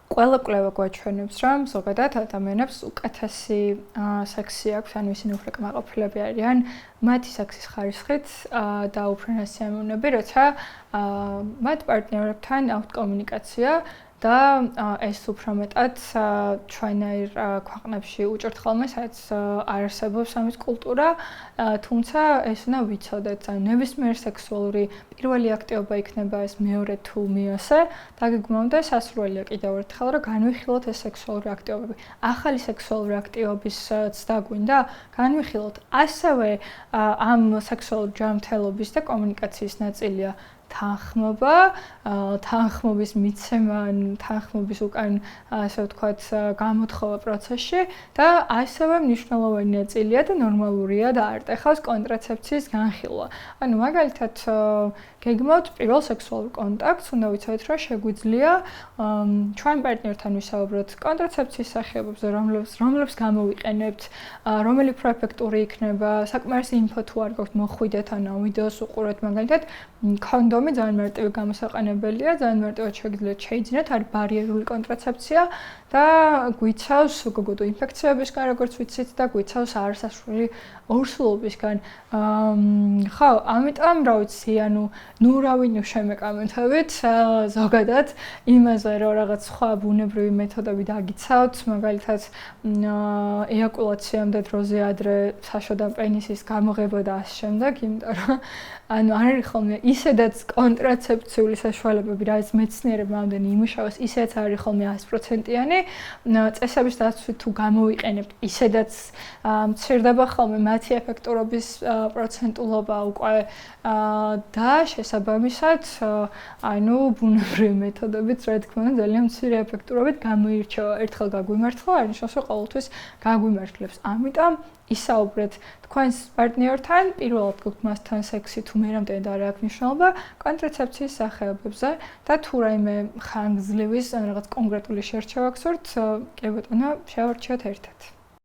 ყველა კვლევა გვაჩვენებს, რომ ზოგადად ადამიანებს უკეთესი სექსი აქვს, ანუ ისინი უფრო კმაყოფილები არიან მათი სექსის ხარისხით და უფრო ნასიამოვნები, როცა მათ პარტნიორებთან აქვთ კომუნიკაცია და ეს უფრო მეტად ჩვენაირ ქვეყნებში უჭირთ ხოლმე, სადაც არ არსებობს ამის კულტურა, თუმცა ეს უნდა ვიცოდეთ, ანუ ნებისმიერ სექსუალური პირველი აქტივობა იქნება ეს მეორე თუ მეოცე, დაგეგმავდე სასურველია კიდევ ერთხელ, რომ განვიხილოთ ეს სექსუალური აქტივობები. ახალი სექსუალური აქტივობის ცდა გვინდა, განვიხილოთ. ასევე ამ სექსუალური ჯანმრთელობის და კომუნიკაციის ნაწილია თანხმობა, თანხმობის მიცემა, თანხმობის უკან, ასე ვთქვათ, გამოთხოვა პროცესში და ასევე მნიშვნელოვანი ნაწილია და ნორმალურია და არ ტეხავს კონტრაცეფციის განხილვა. ანუ მაგალითად, გეგმავთ პირველ სექსუალურ კონტაქტს, უნდა ვიცოდეთ, რომ შეგვიძლია ჩვენ პარტნიორთან ვისაუბროთ კონტრაცეფციის სახეობებზე, რომლებს გამოვიყენებთ, რომელი უფრო ეფექტური იქნება, საკმარისი ინფო თუ არ გაქვთ, მოხვიდეთ, ანუ ვიდეოს უყურეთ, მაგალითად, კონდომი ძალიან მარტივი გამოსაყენებელია, ძალიან მარტივად შეგიძლიათ შეიძინოთ, არის ბარიერული კონტრაცეფცია და გვიცავს უგუგუტო ინფექციებისგან, როგორც ვიცით და გვიცავს არასასურველი ორსულობისგან. ხო, ამიტომ რა ვიცი, ანუ ნუ რავინ შემეკამეთებით ზოგადად იმაზე, რომ რაღაც სხვა ბუნებრივი მეთოდები დაგიცავთ, მაგალითად ეიაკულაციამდე დროზე ადრე საშოდა პენისის გამოღება და ამ შემდეგ, იმიტომ რომ ანუ არ არის ხოლმე ისედაც კონტრაცეფციული საშუალებები, რაც მეცნიერებმა ამდენი იმუშავეს, ისედაც არის ხოლმე 100%-იანი. წესების დაცვით თუ გამოვიყენებთ, ისედაც მცირდება ხოლმე მათი ეფექტურობის პროცენტულობა უკვე და შესაბამისად, ანუ ბუნებრივი მეთოდებით, რა თქმა უნდა, ძალიან მცირე ეფექტურობით გამოირჩევა. ერთხელ გაგვიმართლა, არნიშნავს, რომ ყოველთვის გაგვიმართლებს. ამიტომ ისაუბრეთ თქვენს პარტნიორთან, პირველად გქონდეთ მასთან სექსი თუ მერამდე და არ აქვს მნიშვნელობა, კონტრაცეფციის სახეობებზე და თუ რაიმე ხანგრძლივის ან რაღაც კონკრეტული შერჩევა გსურთ, კი ბატონო, შევარჩიოთ ერთად.